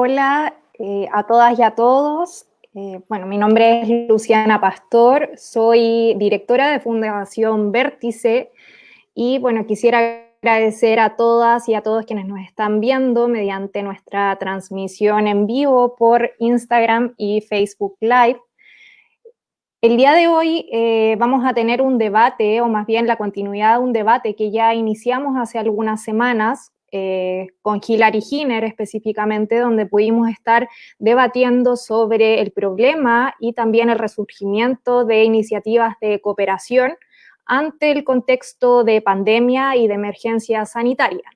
Hola a todas y a todos. Bueno, mi nombre es Luciana Pastor, soy directora de Fundación Vértice y bueno, quisiera agradecer a todas y a todos quienes nos están viendo mediante nuestra transmisión en vivo por Instagram y Facebook Live. El día de hoy vamos a tener un debate, o más bien la continuidad de un debate que ya iniciamos hace algunas semanas con Hilary Giner específicamente, donde pudimos estar debatiendo sobre el problema y también el resurgimiento de iniciativas de cooperación ante el contexto de pandemia y de emergencia sanitaria.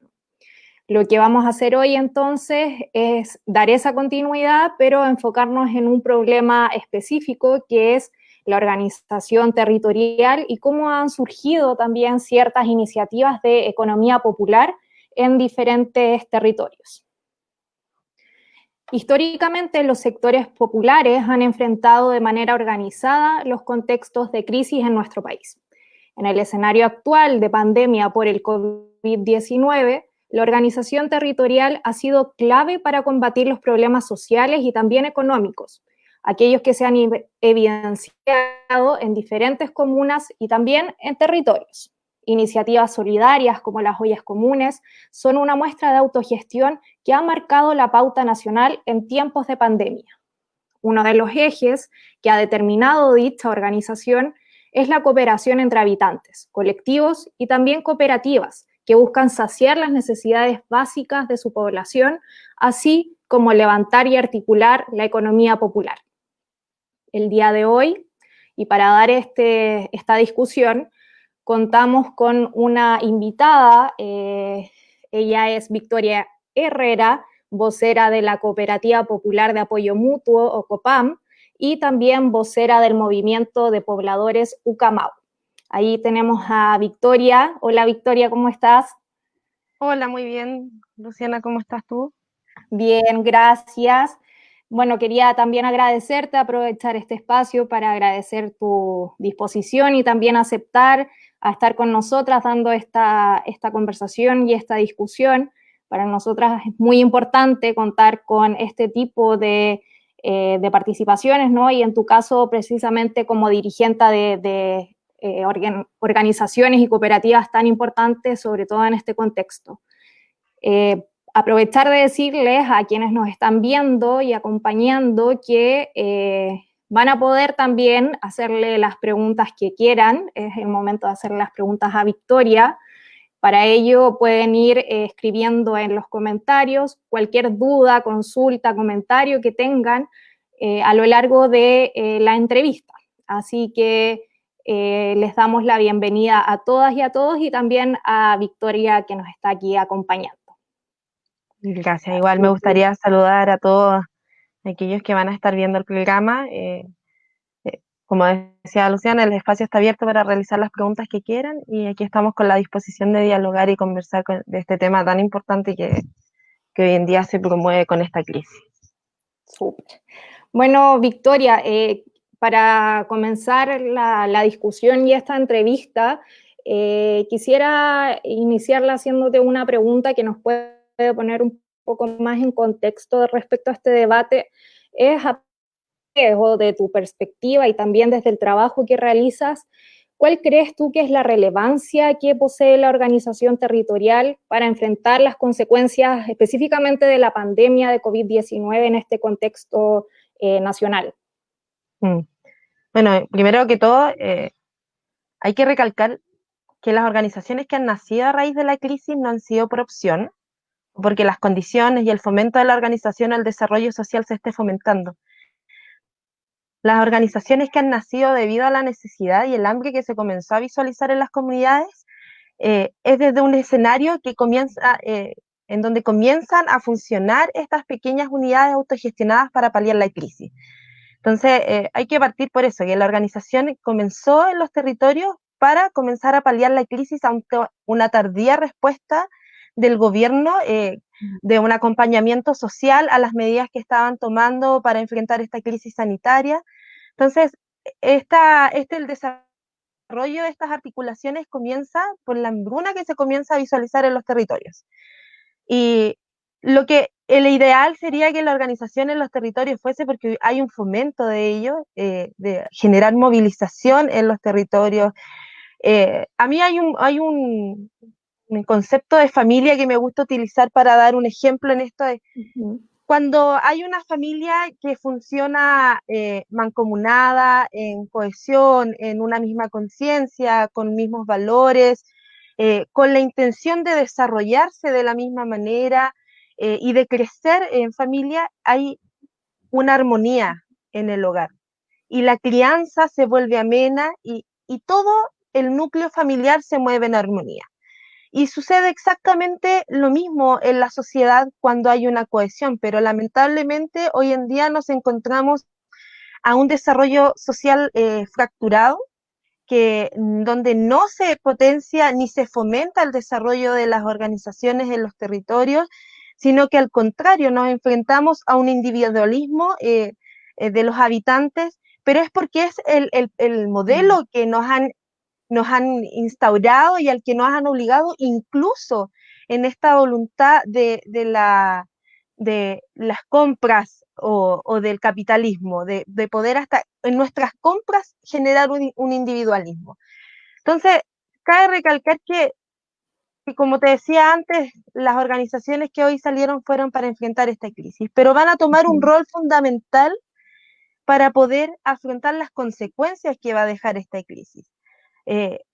Lo que vamos a hacer hoy entonces es dar esa continuidad, pero enfocarnos en un problema específico que es la organización territorial y cómo han surgido también ciertas iniciativas de economía popular en diferentes territorios. Históricamente, los sectores populares han enfrentado de manera organizada los contextos de crisis en nuestro país. En el escenario actual de pandemia por el COVID-19, la organización territorial ha sido clave para combatir los problemas sociales y también económicos, aquellos que se han evidenciado en diferentes comunas y también en territorios. Iniciativas solidarias como las ollas comunes son una muestra de autogestión que ha marcado la pauta nacional en tiempos de pandemia. Uno de los ejes que ha determinado dicha organización es la cooperación entre habitantes, colectivos y también cooperativas que buscan saciar las necesidades básicas de su población, así como levantar y articular la economía popular. El día de hoy, y para dar esta discusión, contamos con una invitada, ella es Victoria Herrera, vocera de la Cooperativa Popular de Apoyo Mutuo, o COPAM, y también vocera del Movimiento de Pobladores Ucamau. Ahí tenemos a Victoria. Hola Victoria, ¿cómo estás? Hola, muy bien. Luciana, ¿cómo estás tú? Bien, gracias. Bueno, quería también agradecerte, aprovechar este espacio para agradecer tu disposición y también aceptar a estar con nosotras dando esta conversación y esta discusión. Para nosotras es muy importante contar con este tipo de participaciones, ¿no? Y en tu caso, precisamente como dirigente de organizaciones y cooperativas tan importantes, sobre todo en este contexto. Aprovechar de decirles a quienes nos están viendo y acompañando que van a poder también hacerle las preguntas que quieran. Es el momento de hacer las preguntas a Victoria. Para ello pueden ir escribiendo en los comentarios cualquier duda, consulta, comentario que tengan a lo largo de la entrevista. Así que les damos la bienvenida a todas y a todos y también a Victoria que nos está aquí acompañando. Gracias. Igual me gustaría saludar a todos aquellos que van a estar viendo el programa. Como decía Luciana, el espacio está abierto para realizar las preguntas que quieran y aquí estamos con la disposición de dialogar y conversar de este tema tan importante que hoy en día se promueve con esta crisis. Súper. Bueno, Victoria, para comenzar la discusión y esta entrevista, quisiera iniciarla haciéndote una pregunta que nos puede poner un poco más en contexto respecto a este debate. Es a de tu perspectiva y también desde el trabajo que realizas, ¿cuál crees tú que es la relevancia que posee la organización territorial para enfrentar las consecuencias específicamente de la pandemia de COVID-19 en este contexto nacional? Mm. Bueno, primero que todo, hay que recalcar que las organizaciones que han nacido a raíz de la crisis no han sido por opción, porque las condiciones y el fomento de la organización al desarrollo social se esté fomentando. Las organizaciones que han nacido debido a la necesidad y el hambre que se comenzó a visualizar en las comunidades es desde un escenario que comienza, en donde comienzan a funcionar estas pequeñas unidades autogestionadas para paliar la crisis. Entonces, hay que partir por eso, que la organización comenzó en los territorios para comenzar a paliar la crisis ante una tardía respuesta del gobierno de un acompañamiento social a las medidas que estaban tomando para enfrentar esta crisis sanitaria. Entonces, el desarrollo de estas articulaciones comienza por la hambruna que se comienza a visualizar en los territorios. Y lo que el ideal sería que la organización en los territorios fuese porque hay un fomento de ello, de generar movilización en los territorios. A mí un concepto de familia que me gusta utilizar para dar un ejemplo en esto. Cuando hay una familia que funciona mancomunada, en cohesión, en una misma conciencia, con mismos valores, con la intención de desarrollarse de la misma manera y de crecer en familia, hay una armonía en el hogar. Y la crianza se vuelve amena y todo el núcleo familiar se mueve en armonía. Y sucede exactamente lo mismo en la sociedad cuando hay una cohesión, pero lamentablemente hoy en día nos encontramos a un desarrollo social fracturado, donde no se potencia ni se fomenta el desarrollo de las organizaciones en los territorios, sino que al contrario nos enfrentamos a un individualismo de los habitantes, pero es porque es el modelo que nos han instaurado y al que nos han obligado, incluso en esta voluntad de las compras o del capitalismo, de poder hasta en nuestras compras generar un individualismo. Entonces, cabe recalcar que, como te decía antes, las organizaciones que hoy salieron fueron para enfrentar esta crisis, pero van a tomar un rol fundamental para poder afrontar las consecuencias que va a dejar esta crisis.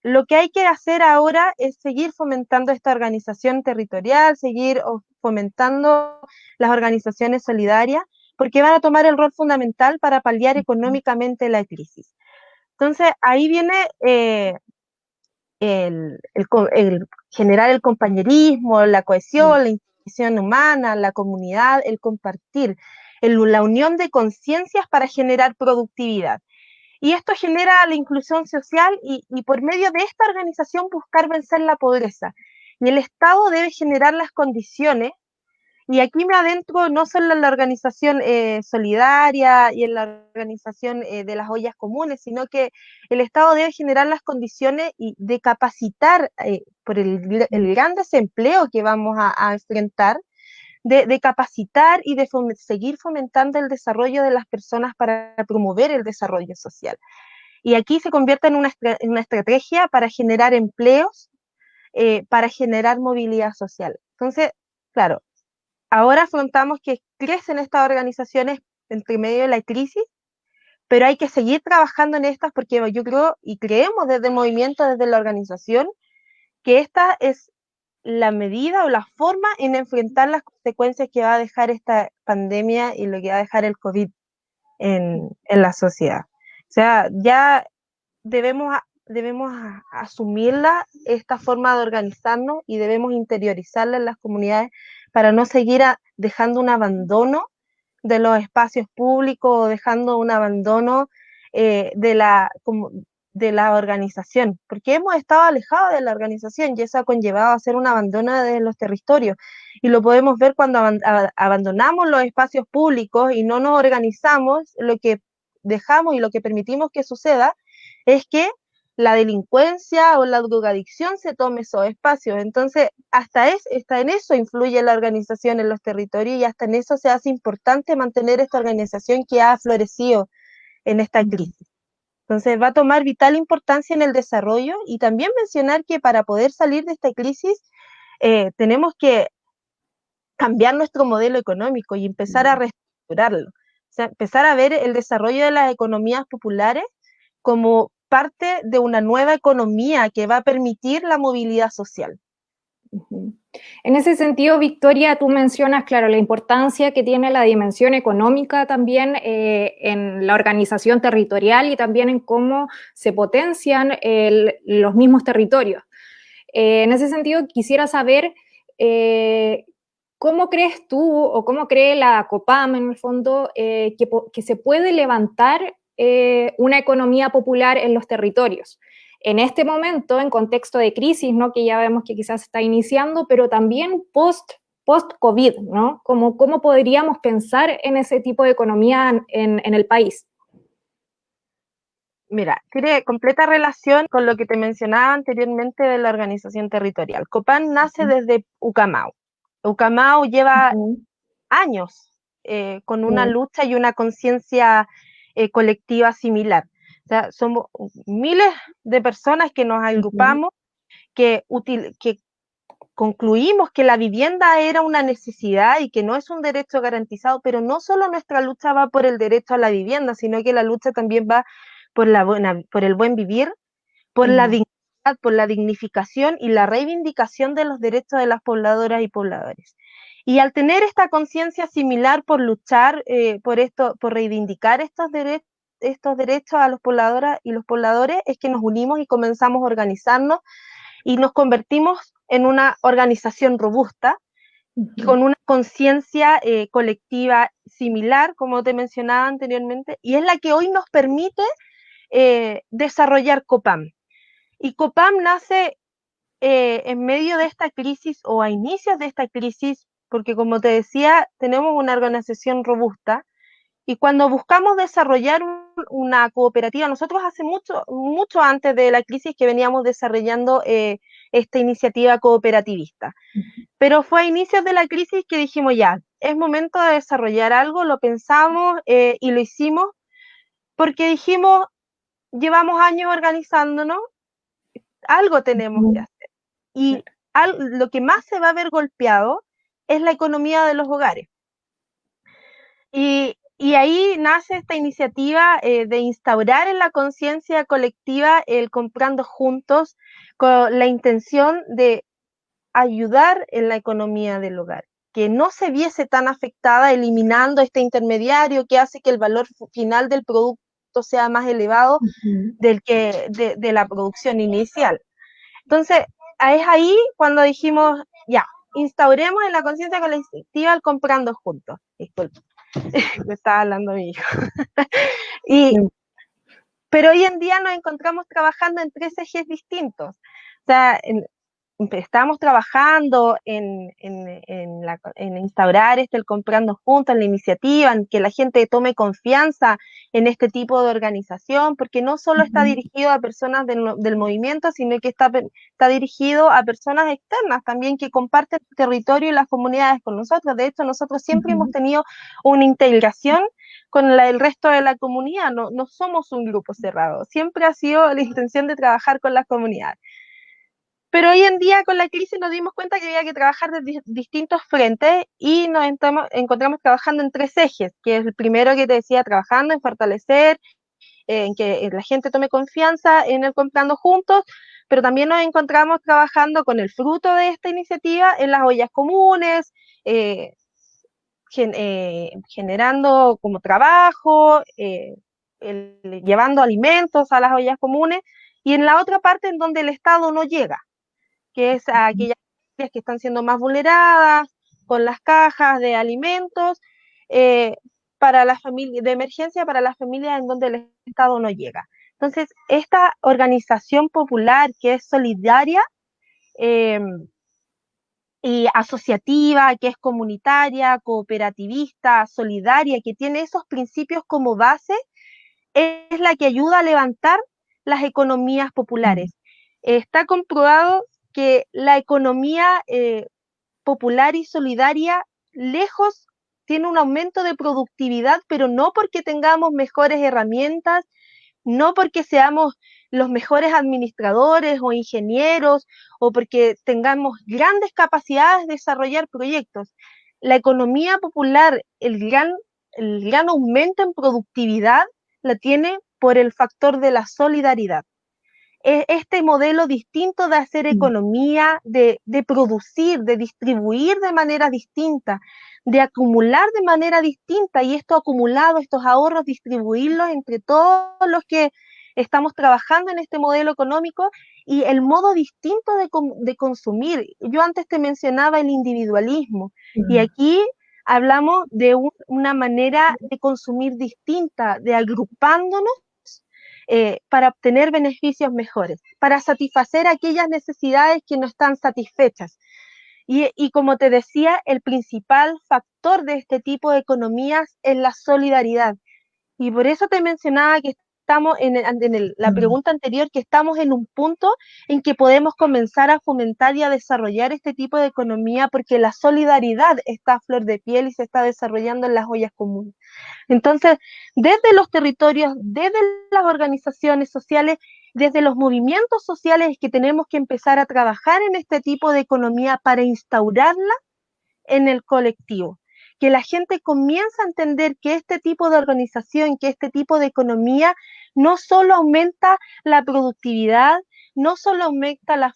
Lo que hay que hacer ahora es seguir fomentando esta organización territorial, seguir fomentando las organizaciones solidarias, porque van a tomar el rol fundamental para paliar económicamente la crisis. Entonces, ahí viene el generar el compañerismo, la cohesión, la integración humana, la comunidad, el compartir, la unión de conciencias para generar productividad. Y esto genera la inclusión social y por medio de esta organización buscar vencer la pobreza. Y el Estado debe generar las condiciones, y aquí me adentro no solo en la organización solidaria y en la organización de las ollas comunes, sino que el Estado debe generar las condiciones de capacitar por el gran desempleo que vamos a enfrentar, de capacitar y de seguir fomentando el desarrollo de las personas para promover el desarrollo social. Y aquí se convierte en una estrategia para generar empleos, para generar movilidad social. Entonces, claro, ahora afrontamos que crecen estas organizaciones entre medio de la crisis, pero hay que seguir trabajando en estas porque yo creo y creemos desde el movimiento, desde la organización, que esta es la medida o la forma en enfrentar las consecuencias que va a dejar esta pandemia y lo que va a dejar el COVID en la sociedad. O sea, ya debemos asumirla, esta forma de organizarnos, y debemos interiorizarla en las comunidades para no seguir dejando un abandono de los espacios públicos o dejando un abandono de la organización, porque hemos estado alejados de la organización y eso ha conllevado a hacer un abandono de los territorios. Y lo podemos ver cuando abandonamos los espacios públicos y no nos organizamos, lo que dejamos y lo que permitimos que suceda es que la delincuencia o la drogadicción se tome esos espacios. Entonces, hasta en eso influye la organización en los territorios y hasta en eso se hace importante mantener esta organización que ha florecido en esta crisis. Entonces, va a tomar vital importancia en el desarrollo y también mencionar que para poder salir de esta crisis tenemos que cambiar nuestro modelo económico y empezar a reestructurarlo. O sea, empezar a ver el desarrollo de las economías populares como parte de una nueva economía que va a permitir la movilidad social. En ese sentido, Victoria, tú mencionas, claro, la importancia que tiene la dimensión económica también en la organización territorial y también en cómo se potencian los mismos territorios. En ese sentido, quisiera saber ¿cómo crees tú o cómo cree la COPAM en el fondo que se puede levantar una economía popular en los territorios? En este momento, en contexto de crisis, ¿no? Que ya vemos que quizás está iniciando, pero también post-COVID, ¿no? ¿Cómo podríamos pensar en ese tipo de economía en el país? Mira, tiene completa relación con lo que te mencionaba anteriormente de la organización territorial. COPAM nace desde Ucamau. Ucamau lleva años con una lucha y una conciencia colectiva similar. O sea, somos miles de personas que nos agrupamos, que concluimos que la vivienda era una necesidad y que no es un derecho garantizado, pero no solo nuestra lucha va por el derecho a la vivienda, sino que la lucha también va por el buen vivir, por la dignidad, por la dignificación y la reivindicación de los derechos de las pobladoras y pobladores. Y al tener esta conciencia similar por luchar por reivindicar estos derechos a los pobladoras y los pobladores, es que nos unimos y comenzamos a organizarnos y nos convertimos en una organización robusta, con una conciencia colectiva similar, como te mencionaba anteriormente, y es la que hoy nos permite desarrollar COPAM. Y COPAM nace en medio de esta crisis o a inicios de esta crisis, porque como te decía, tenemos una organización robusta, y cuando buscamos desarrollar una cooperativa, nosotros hace mucho antes de la crisis que veníamos desarrollando esta iniciativa cooperativista. Pero fue a inicios de la crisis que dijimos ya, es momento de desarrollar algo, lo pensamos y lo hicimos porque dijimos, llevamos años organizándonos, algo tenemos que hacer. Y lo que más se va a ver golpeado es la economía de los hogares. Y ahí nace esta iniciativa de instaurar en la conciencia colectiva el comprando juntos con la intención de ayudar en la economía del hogar, que no se viese tan afectada eliminando este intermediario que hace que el valor final del producto sea más elevado de la producción inicial. Entonces, es ahí cuando dijimos, ya, instauremos en la conciencia colectiva el comprando juntos. Disculpe, me estaba hablando mi hijo. Pero hoy en día nos encontramos trabajando en 3 ejes distintos. O sea, estamos trabajando en instaurar el comprando juntos, en la iniciativa, en que la gente tome confianza en este tipo de organización, porque no solo está dirigido a personas del movimiento, sino que está dirigido a personas externas también que comparten el territorio y las comunidades con nosotros. De hecho, nosotros siempre hemos tenido una integración con el resto de la comunidad, no somos un grupo cerrado, siempre ha sido la intención de trabajar con las comunidades. Pero hoy en día con la crisis nos dimos cuenta que había que trabajar de distintos frentes y nos encontramos trabajando en 3 ejes, que es el primero que te decía, trabajando en fortalecer, en que la gente tome confianza en el comprando juntos, pero también nos encontramos trabajando con el fruto de esta iniciativa en las ollas comunes, generando como trabajo, llevando alimentos a las ollas comunes, y en la otra parte en donde el Estado no llega, que es a aquellas familias que están siendo más vulneradas, con las cajas de alimentos, para las familias, de emergencia para las familias en donde el Estado no llega. Entonces, esta organización popular que es solidaria y asociativa, que es comunitaria, cooperativista, solidaria, que tiene esos principios como base, es la que ayuda a levantar las economías populares. Está comprobado que la economía popular y solidaria lejos tiene un aumento de productividad, pero no porque tengamos mejores herramientas, no porque seamos los mejores administradores o ingenieros o porque tengamos grandes capacidades de desarrollar proyectos. La economía popular, el gran aumento en productividad la tiene por el factor de la solidaridad. Este modelo distinto de hacer economía, de producir, de distribuir de manera distinta, de acumular de manera distinta, y esto acumulado, estos ahorros, distribuirlos entre todos los que estamos trabajando en este modelo económico, y el modo distinto de consumir. Yo antes te mencionaba el individualismo, y aquí hablamos de una manera de consumir distinta, de agrupándonos para obtener beneficios mejores, para satisfacer aquellas necesidades que no están satisfechas. Y como te decía, el principal factor de este tipo de economías es la solidaridad. Y por eso te mencionaba que estamos la pregunta anterior, que estamos en un punto en que podemos comenzar a fomentar y a desarrollar este tipo de economía, porque la solidaridad está a flor de piel y se está desarrollando en las ollas comunes. Entonces, desde los territorios, desde las organizaciones sociales, desde los movimientos sociales, es que tenemos que empezar a trabajar en este tipo de economía para instaurarla en el colectivo. Que la gente comience a entender que este tipo de organización, que este tipo de economía no solo aumenta la productividad, no solo aumenta la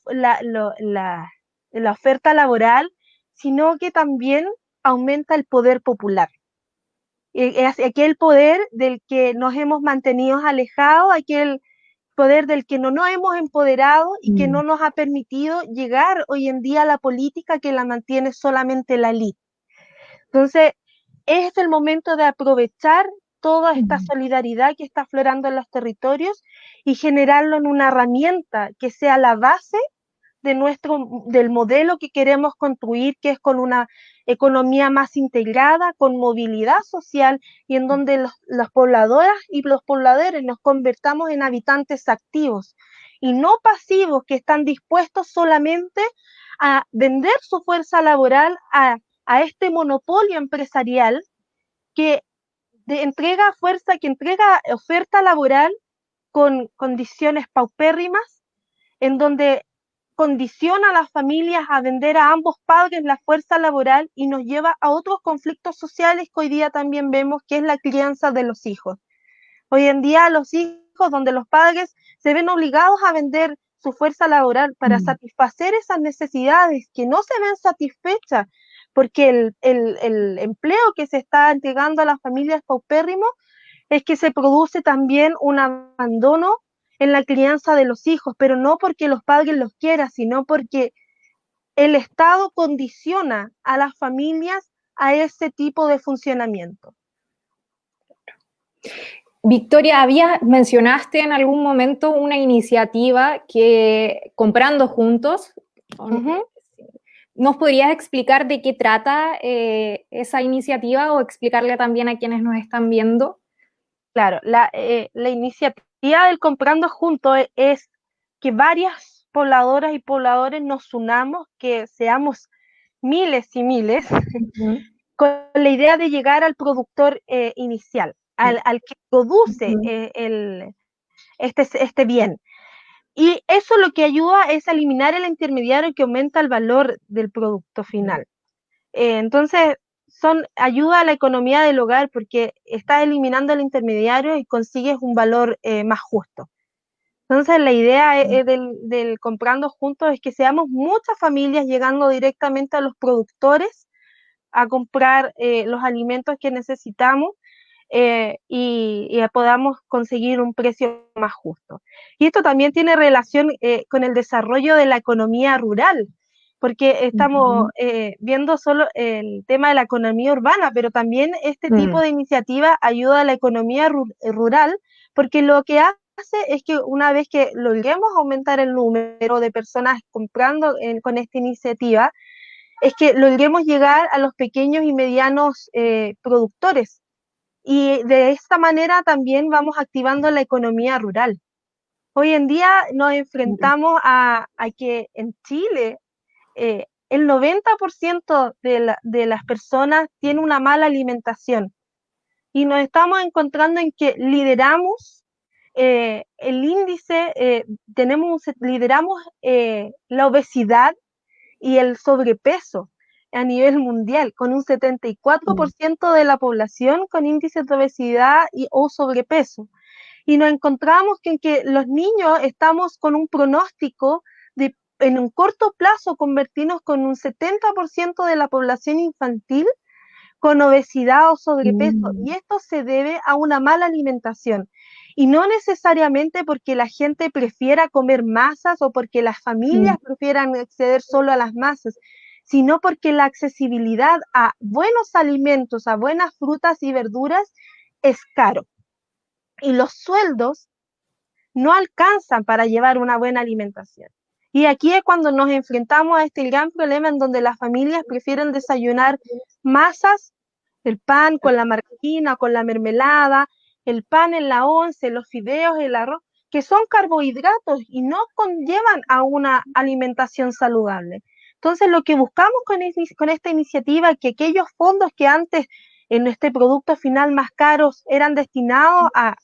oferta laboral, sino que también aumenta el poder popular. Es aquel poder del que nos hemos mantenido alejados, aquel poder del que no nos hemos empoderado y que no nos ha permitido llegar hoy en día a la política, que la mantiene solamente la élite. Entonces, es el momento de aprovechar toda esta solidaridad que está aflorando en los territorios y generarlo en una herramienta que sea la base del modelo que queremos construir, que es con una economía más integrada, con movilidad social, y en donde las pobladoras y los pobladores nos convertamos en habitantes activos y no pasivos, que están dispuestos solamente a vender su fuerza laboral a este monopolio empresarial que entrega fuerza, que entrega oferta laboral con condiciones paupérrimas, en donde condiciona a las familias a vender a ambos padres la fuerza laboral y nos lleva a otros conflictos sociales que hoy día también vemos, que es la crianza de los hijos. Hoy en día los hijos, donde los padres se ven obligados a vender su fuerza laboral para satisfacer esas necesidades que no se ven satisfechas, porque el empleo que se está entregando a las familias paupérrimos es que se produce también un abandono en la crianza de los hijos, pero no porque los padres los quieran, sino porque el Estado condiciona a las familias a ese tipo de funcionamiento. Victoria, mencionaste en algún momento una iniciativa que Comprando Juntos. ¿Nos podrías explicar de qué trata esa iniciativa o explicarle también a quienes nos están viendo? Claro, la iniciativa del Comprando Juntos es que varias pobladoras y pobladores nos unamos, que seamos miles y miles, con la idea de llegar al productor inicial, al que produce este bien. Y eso lo que ayuda es a eliminar el intermediario, que aumenta el valor del producto final. Entonces, ayuda a la economía del hogar, porque estás eliminando el intermediario y consigues un valor más justo. Entonces, la idea del Comprando Juntos es que seamos muchas familias llegando directamente a los productores a comprar los alimentos que necesitamos, y podamos conseguir un precio más justo. Y esto también tiene relación con el desarrollo de la economía rural, porque estamos viendo solo el tema de la economía urbana, pero también este tipo de iniciativa ayuda a la economía rural, porque lo que hace es que una vez que logremos aumentar el número de personas comprando con esta iniciativa, es que logremos llegar a los pequeños y medianos productores. Y de esta manera también vamos activando la economía rural. Hoy en día nos enfrentamos a que en Chile el 90% de las personas tiene una mala alimentación. Y nos estamos encontrando en que lideramos el índice, lideramos la obesidad y el sobrepeso a nivel mundial, con un 74% de la población con índices de obesidad o sobrepeso. Y nos encontramos en que los niños estamos con un pronóstico de, en un corto plazo, convertirnos con un 70% de la población infantil con obesidad o sobrepeso. Y esto se debe a una mala alimentación. Y no necesariamente porque la gente prefiera comer masas o porque las familias prefieran acceder solo a las masas, sino porque la accesibilidad a buenos alimentos, a buenas frutas y verduras es caro. Y los sueldos no alcanzan para llevar una buena alimentación. Y aquí es cuando nos enfrentamos a este gran problema en donde las familias prefieren desayunar masas, el pan con la margarina, con la mermelada, el pan en la once, los fideos, el arroz, que son carbohidratos y no conllevan a una alimentación saludable. Entonces, lo que buscamos con esta iniciativa, que aquellos fondos que antes en este producto final más caros eran destinados a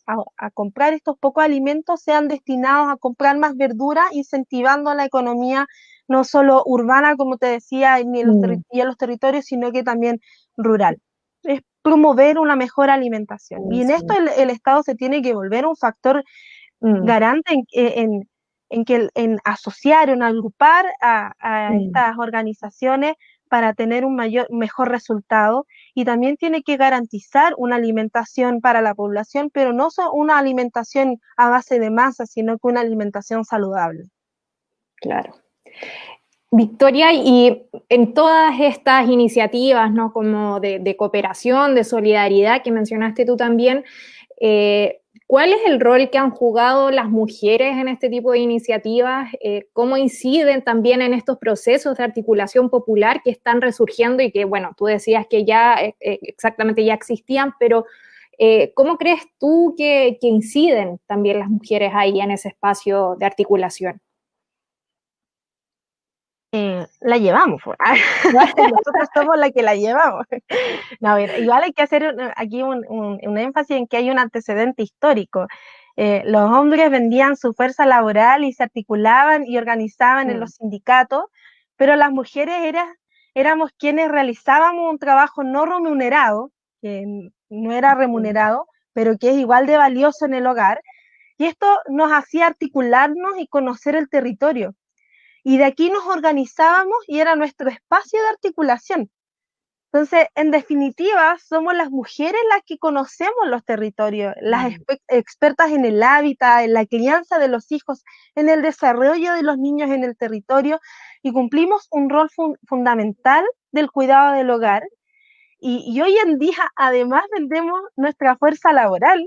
comprar estos pocos alimentos, sean destinados a comprar más verdura, incentivando la economía no solo urbana, como te decía, ni en los territorios, sino que también rural. Es promover una mejor alimentación. Y en esto el Estado se tiene que volver un factor garante en asociar, en agrupar a estas organizaciones para tener un mejor resultado, y también tiene que garantizar una alimentación para la población, pero no solo una alimentación a base de masa, sino que una alimentación saludable. Claro. Victoria, y en todas estas iniciativas, ¿no? Como de cooperación, de solidaridad que mencionaste tú también, ¿cuál es el rol que han jugado las mujeres en este tipo de iniciativas? ¿Cómo inciden también en estos procesos de articulación popular que están resurgiendo y que, bueno, tú decías que ya exactamente ya existían, pero ¿cómo crees tú que inciden también las mujeres ahí en ese espacio de articulación? La llevamos, nosotros somos la que la llevamos. No, a ver, igual hay que hacer aquí un énfasis en que hay un antecedente histórico. Los hombres vendían su fuerza laboral y se articulaban y organizaban en los sindicatos, pero las mujeres éramos quienes realizábamos un trabajo no remunerado, que no era remunerado, pero que es igual de valioso en el hogar, y esto nos hacía articularnos y conocer el territorio. Y de aquí nos organizábamos y era nuestro espacio de articulación. Entonces, en definitiva, somos las mujeres las que conocemos los territorios, las expertas en el hábitat, en la crianza de los hijos, en el desarrollo de los niños en el territorio, y cumplimos un rol fundamental del cuidado del hogar. Y hoy en día, además, vendemos nuestra fuerza laboral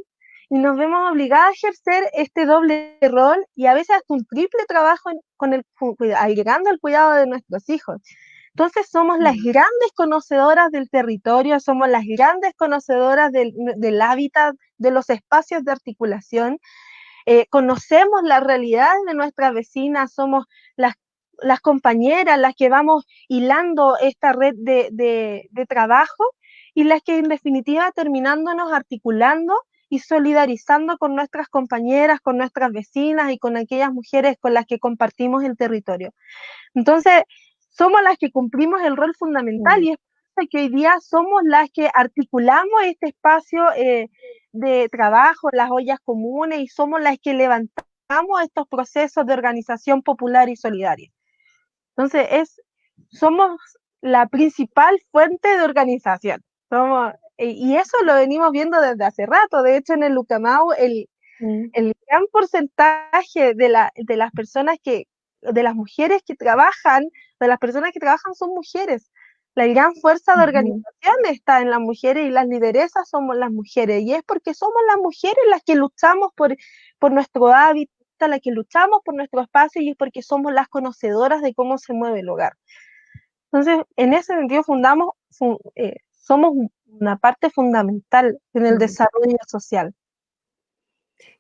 y nos vemos obligadas a ejercer este doble rol y a veces hasta un triple trabajo llegando al cuidado de nuestros hijos. Entonces somos las grandes conocedoras del territorio, somos las grandes conocedoras del hábitat, de los espacios de articulación, conocemos las realidades de nuestras vecinas, somos las compañeras, las que vamos hilando esta red de trabajo, y las que en definitiva terminándonos articulando y solidarizando con nuestras compañeras, con nuestras vecinas y con aquellas mujeres con las que compartimos el territorio. Entonces, somos las que cumplimos el rol fundamental, y es por eso que hoy día somos las que articulamos este espacio de trabajo, las ollas comunes, y somos las que levantamos estos procesos de organización popular y solidaria. Entonces, somos la principal fuente de organización. Y eso lo venimos viendo desde hace rato. De hecho, en el Lucamau, el gran porcentaje de las personas de las mujeres que trabajan, de las personas que trabajan son mujeres. La gran fuerza de organización está en las mujeres, y las lideresas somos las mujeres. Y es porque somos las mujeres las que luchamos por nuestro hábitat, las que luchamos por nuestro espacio, y es porque somos las conocedoras de cómo se mueve el hogar. Entonces, en ese sentido, somos una parte fundamental en el desarrollo social.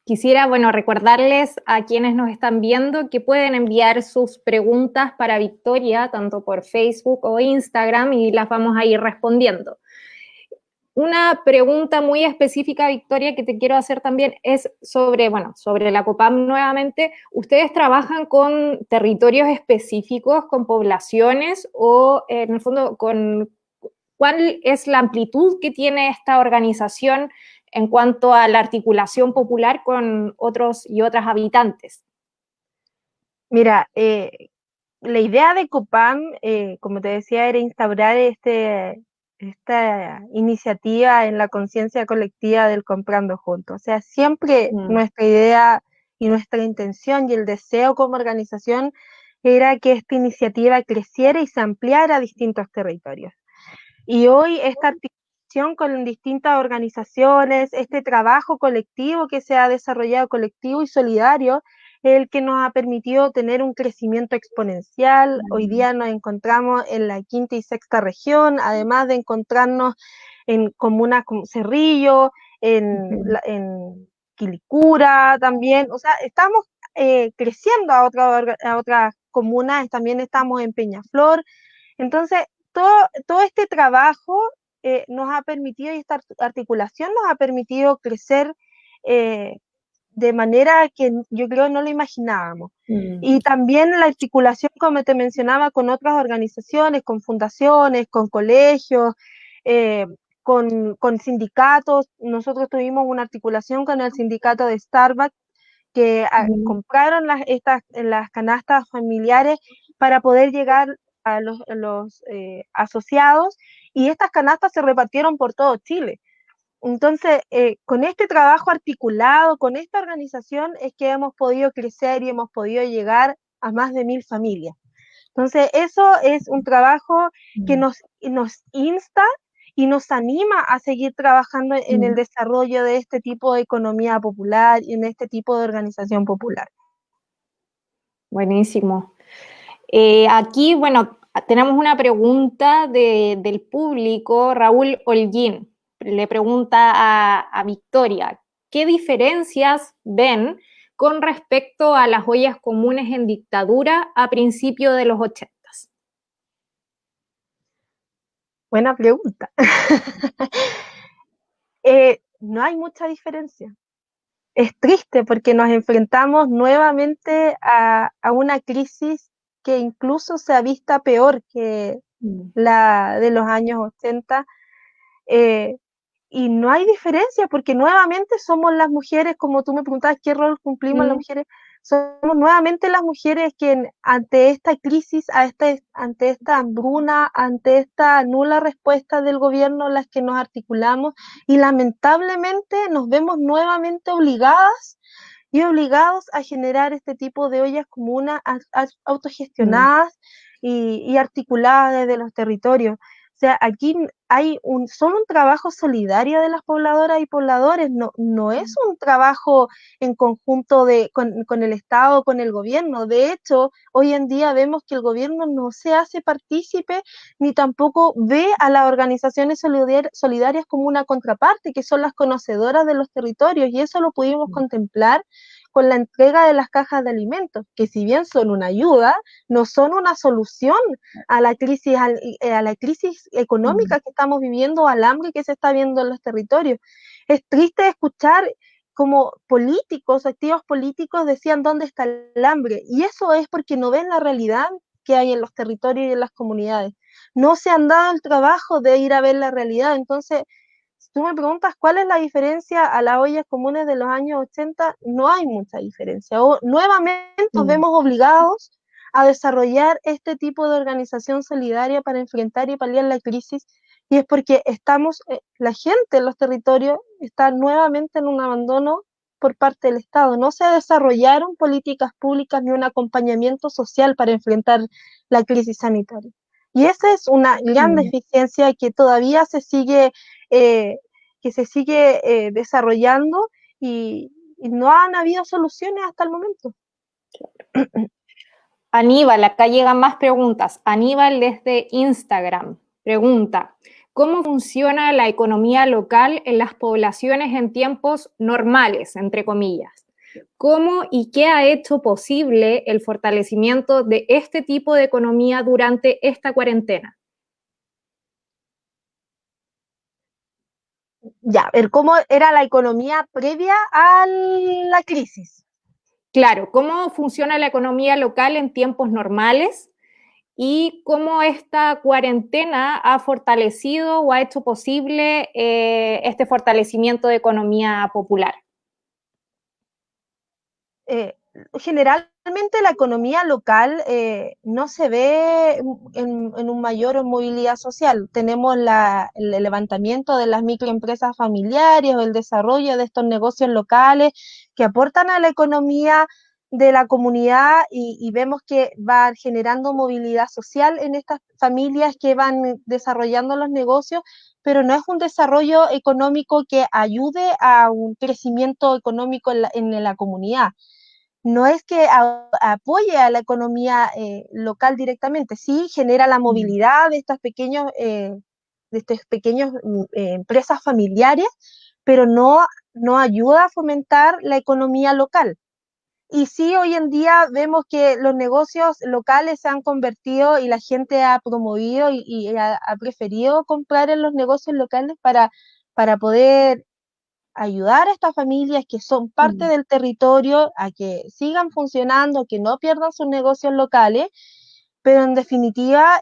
Quisiera, bueno, recordarles a quienes nos están viendo que pueden enviar sus preguntas para Victoria, tanto por Facebook o Instagram, y las vamos a ir respondiendo. Una pregunta muy específica, Victoria, que te quiero hacer también es sobre la COPAM nuevamente. ¿Ustedes trabajan con territorios específicos, con poblaciones, o en el fondo cuál es la amplitud que tiene esta organización en cuanto a la articulación popular con otros y otras habitantes? Mira, la idea de COPAM, como te decía, era instaurar esta iniciativa en la conciencia colectiva del Comprando Juntos. O sea, siempre nuestra idea y nuestra intención y el deseo como organización era que esta iniciativa creciera y se ampliara a distintos territorios. Y hoy esta articulación con distintas organizaciones, este trabajo colectivo que se ha desarrollado, colectivo y solidario, es el que nos ha permitido tener un crecimiento exponencial. Hoy día nos encontramos en la quinta y sexta región, además de encontrarnos en comunas como Cerrillo, en Quilicura también, o sea, estamos creciendo a otras comunas, también estamos en Peñaflor, entonces todo este trabajo nos ha permitido, y esta articulación nos ha permitido crecer de manera que yo creo no lo imaginábamos. Y también la articulación, como te mencionaba, con otras organizaciones, con fundaciones, con colegios, con sindicatos. Nosotros tuvimos una articulación con el sindicato de Starbucks que compraron las canastas familiares para poder llegar a los asociados, y estas canastas se repartieron por todo Chile. Entonces, con este trabajo articulado, con esta organización, es que hemos podido crecer y hemos podido llegar a más de 1000 familias. Entonces, eso es un trabajo que nos insta y nos anima a seguir trabajando en el desarrollo de este tipo de economía popular y en este tipo de organización popular. Buenísimo. Aquí, bueno, tenemos una pregunta del público. Raúl Holguín le pregunta a Victoria, ¿qué diferencias ven con respecto a las ollas comunes en dictadura a principios de los 80? Buena pregunta. No hay mucha diferencia. Es triste porque nos enfrentamos nuevamente a una crisis que incluso se ha visto peor que la de los años 80, y no hay diferencia porque nuevamente somos las mujeres, como tú me preguntabas, ¿qué rol cumplimos las mujeres? Somos nuevamente las mujeres que ante esta crisis, ante esta hambruna, ante esta nula respuesta del gobierno, las que nos articulamos, y lamentablemente nos vemos nuevamente obligadas y obligados a generar este tipo de ollas comunes autogestionadas y articuladas desde los territorios. O sea, aquí hay solo un trabajo solidario de las pobladoras y pobladores, no es un trabajo en conjunto con el Estado, con el gobierno. De hecho, hoy en día vemos que el gobierno no se hace partícipe ni tampoco ve a las organizaciones solidarias como una contraparte, que son las conocedoras de los territorios, y eso lo pudimos contemplar con la entrega de las cajas de alimentos, que si bien son una ayuda, no son una solución a la crisis económica que estamos viviendo, al hambre que se está viendo en los territorios. Es triste escuchar como políticos, activos políticos decían dónde está el hambre, y eso es porque no ven la realidad que hay en los territorios y en las comunidades. No se han dado el trabajo de ir a ver la realidad. Entonces, si tú me preguntas cuál es la diferencia a las ollas comunes de los años 80, no hay mucha diferencia. Nuevamente nos vemos obligados a desarrollar este tipo de organización solidaria para enfrentar y paliar la crisis, y es porque la gente en los territorios está nuevamente en un abandono por parte del Estado. No se desarrollaron políticas públicas ni un acompañamiento social para enfrentar la crisis sanitaria. Y esa es una gran deficiencia que todavía se sigue desarrollando, y no han habido soluciones hasta el momento. Aníbal, acá llegan más preguntas. Aníbal desde Instagram pregunta, ¿cómo funciona la economía local en las poblaciones en tiempos normales, entre comillas? ¿Cómo y qué ha hecho posible el fortalecimiento de este tipo de economía durante esta cuarentena? Ya, ver cómo era la economía previa a la crisis. Claro, ¿cómo funciona la economía local en tiempos normales y cómo esta cuarentena ha fortalecido o ha hecho posible este fortalecimiento de economía popular? Generalmente la economía local no se ve en un mayor movilidad social. Tenemos el levantamiento de las microempresas familiares o el desarrollo de estos negocios locales que aportan a la economía de la comunidad, y vemos que va generando movilidad social en estas familias que van desarrollando los negocios, pero no es un desarrollo económico que ayude a un crecimiento económico en la comunidad. No es que apoye a la economía local directamente, sí genera la movilidad de estos pequeños empresas familiares, pero no ayuda a fomentar la economía local. Y sí, hoy en día vemos que los negocios locales se han convertido y la gente ha promovido y ha preferido comprar en los negocios locales para poder ayudar a estas familias que son parte del territorio a que sigan funcionando, que no pierdan sus negocios locales, pero en definitiva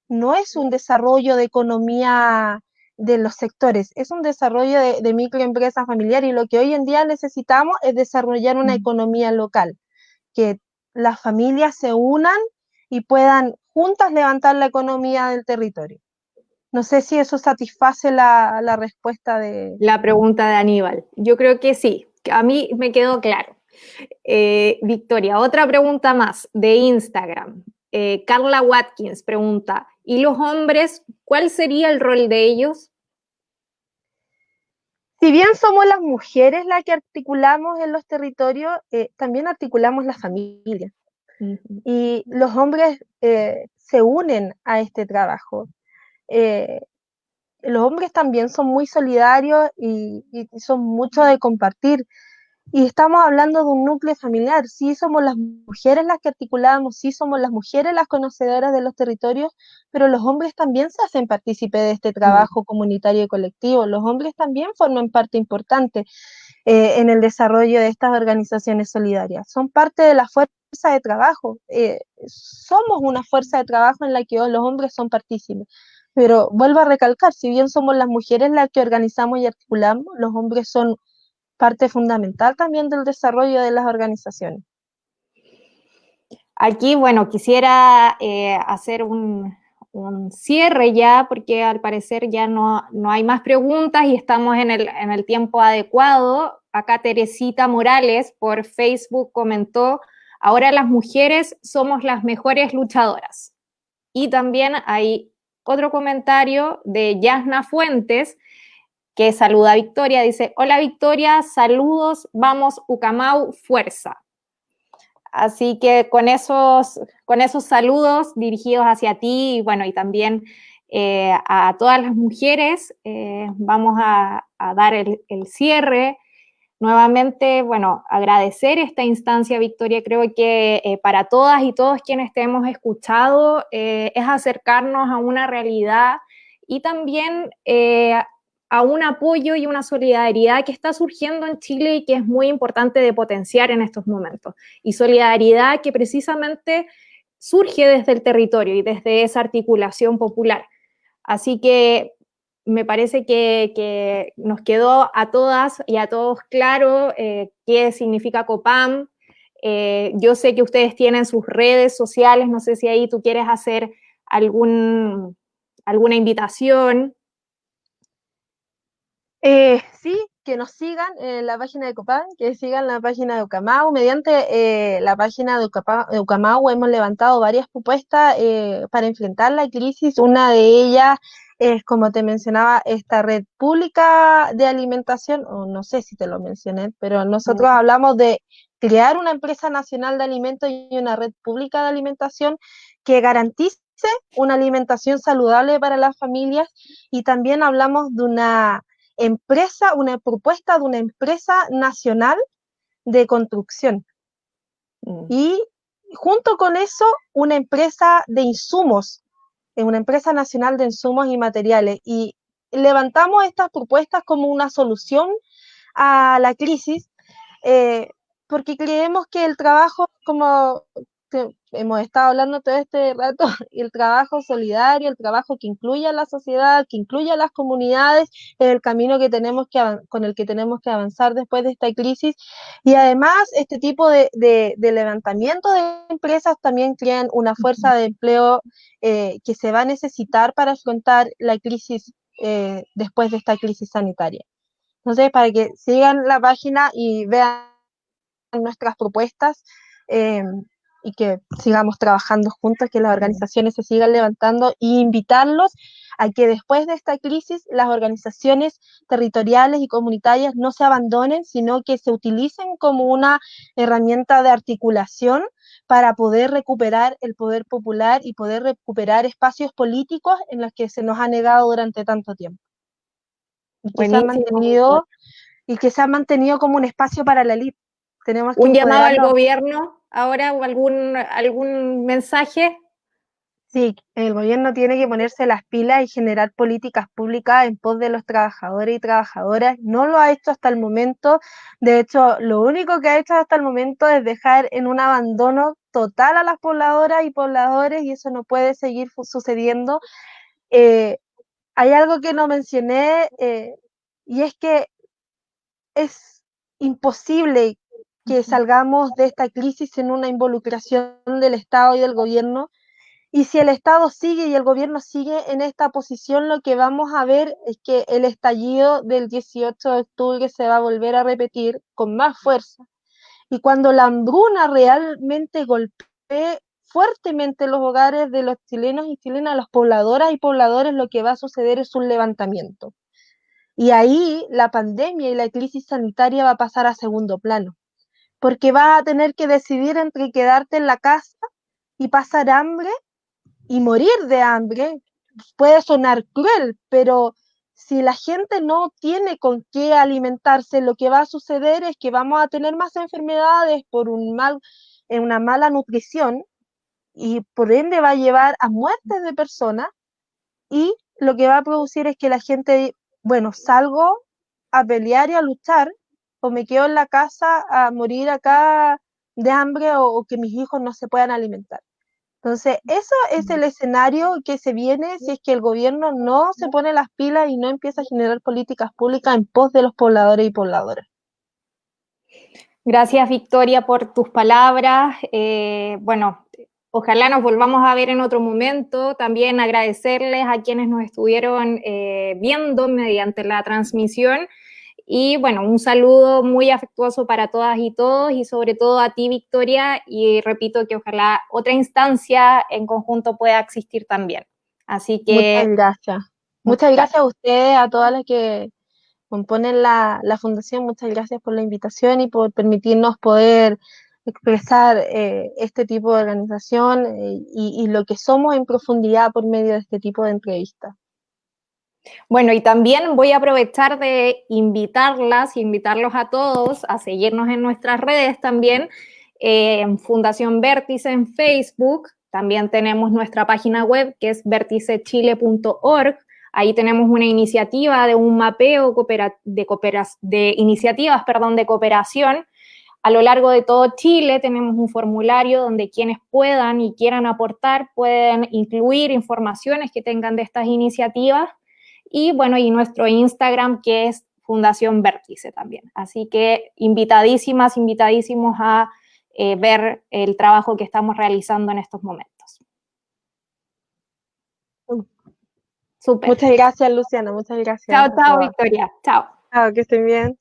no es un desarrollo de economía de los sectores, es un desarrollo de microempresas familiares y lo que hoy en día necesitamos es desarrollar una economía local, que las familias se unan y puedan juntas levantar la economía del territorio. No sé si eso satisface la respuesta de... La pregunta de Aníbal. Yo creo que sí, a mí me quedó claro. Victoria, otra pregunta más de Instagram. Carla Watkins pregunta, ¿y los hombres, cuál sería el rol de ellos? Si bien somos las mujeres las que articulamos en los territorios, también articulamos la familia. Y los hombres se unen a este trabajo. Los hombres también son muy solidarios y son mucho de compartir. Y estamos hablando de un núcleo familiar. Sí somos las mujeres las que articulamos, sí somos las mujeres las conocedoras de los territorios, pero los hombres también se hacen partícipe de este trabajo comunitario y colectivo. Los hombres también forman parte importante en el desarrollo de estas organizaciones solidarias. Son parte de la fuerza de trabajo. Somos una fuerza de trabajo en la que los hombres son partícipes. Pero vuelvo a recalcar, si bien somos las mujeres las que organizamos y articulamos, los hombres son parte fundamental también del desarrollo de las organizaciones. Aquí, bueno, quisiera hacer un cierre ya, porque al parecer ya no hay más preguntas y estamos en el tiempo adecuado. Acá Teresita Morales por Facebook comentó, ahora las mujeres somos las mejores luchadoras. Y también hay otro comentario de Yasna Fuentes, que saluda a Victoria, dice, hola Victoria, saludos, vamos Ucamau, fuerza. Así que con esos saludos dirigidos hacia ti y bueno, y también a todas las mujeres, vamos a dar el cierre. Nuevamente, bueno, agradecer esta instancia, Victoria. Creo que para todas y todos quienes te hemos escuchado es acercarnos a una realidad y también a un apoyo y una solidaridad que está surgiendo en Chile y que es muy importante de potenciar en estos momentos. Y solidaridad que precisamente surge desde el territorio y desde esa articulación popular. Así que me parece que nos quedó a todas y a todos claro qué significa COPAM. Yo sé que ustedes tienen sus redes sociales, no sé si ahí tú quieres hacer alguna invitación. Sí, que nos sigan en la página de Copán, que sigan la página de Ucamau. Mediante la página de Ucamau hemos levantado varias propuestas para enfrentar la crisis. Una de ellas es, como te mencionaba, esta red pública de alimentación, o no sé si te lo mencioné, pero nosotros hablamos de crear una empresa nacional de alimentos y una red pública de alimentación que garantice una alimentación saludable para las familias, y también hablamos de una propuesta de una empresa nacional de construcción. Y junto con eso, una empresa de insumos, una empresa nacional de insumos y materiales. Y levantamos estas propuestas como una solución a la crisis, porque creemos que el trabajo, como hemos estado hablando todo este rato, el trabajo solidario, el trabajo que incluya a la sociedad, que incluya a las comunidades, es el camino que con el que tenemos que avanzar después de esta crisis. Y además, este tipo de levantamiento de empresas también crean una fuerza de empleo que se va a necesitar para afrontar la crisis después de esta crisis sanitaria. Entonces, para que sigan la página y vean nuestras propuestas y que sigamos trabajando juntos, que las organizaciones se sigan levantando, y invitarlos a que después de esta crisis las organizaciones territoriales y comunitarias no se abandonen, sino que se utilicen como una herramienta de articulación para poder recuperar el poder popular y poder recuperar espacios políticos en los que se nos ha negado durante tanto tiempo. y que se han Buenísimo, mantenido, como un espacio para la élite. Tenemos que ¿un llamado al empoderarnos. gobierno ahora o algún mensaje? Sí, el gobierno tiene que ponerse las pilas y generar políticas públicas en pos de los trabajadores y trabajadoras. No lo ha hecho hasta el momento. De hecho, lo único que ha hecho hasta el momento es dejar en un abandono total a las pobladoras y pobladores, y eso no puede seguir sucediendo. Hay algo que no mencioné, y es que es imposible que salgamos de esta crisis en una involucración del Estado y del gobierno. Y si el Estado sigue y el gobierno sigue en esta posición, lo que vamos a ver es que el estallido del 18 de octubre se va a volver a repetir con más fuerza. Y cuando la hambruna realmente golpee fuertemente los hogares de los chilenos y chilenas, las pobladoras y pobladores, lo que va a suceder es un levantamiento. Y ahí la pandemia y la crisis sanitaria va a pasar a segundo plano, porque vas a tener que decidir entre quedarte en la casa y pasar hambre y morir de hambre. Puede sonar cruel, pero si la gente no tiene con qué alimentarse, lo que va a suceder es que vamos a tener más enfermedades por una mala nutrición, y por ende va a llevar a muertes de personas, y lo que va a producir es que la gente, bueno, salgo a pelear y a luchar, o me quedo en la casa a morir acá de hambre, o que mis hijos no se puedan alimentar. Entonces, eso es el escenario que se viene si es que el gobierno no se pone las pilas y no empieza a generar políticas públicas en pos de los pobladores y pobladoras. Gracias, Victoria, por tus palabras. Bueno, ojalá nos volvamos a ver en otro momento. También agradecerles a quienes nos estuvieron viendo mediante la transmisión. Y bueno, un saludo muy afectuoso para todas y todos, y sobre todo a ti, Victoria, y repito que ojalá otra instancia en conjunto pueda existir también. Así Muchas que gracias. muchas Muchas gracias gracias. a ustedes, a todas las que componen la fundación. Muchas gracias por la invitación y por permitirnos poder expresar este tipo de organización, y lo que somos en profundidad por medio de este tipo de entrevistas. Bueno, y también voy a aprovechar de invitarlos a todos a seguirnos en nuestras redes también, en Fundación Vértice en Facebook. También tenemos nuestra página web, que es verticechile.org. Ahí tenemos una iniciativa de un mapeo de iniciativas, de cooperación. A lo largo de todo Chile tenemos un formulario donde quienes puedan y quieran aportar pueden incluir informaciones que tengan de estas iniciativas. Y bueno, y nuestro Instagram, que es Fundación Vértice también. Así que invitadísimas, invitadísimos a ver el trabajo que estamos realizando en estos momentos. Súper. Muchas gracias, Luciana. Muchas gracias Chao, a chao, todas. Victoria. Chao. Chao, que estén bien.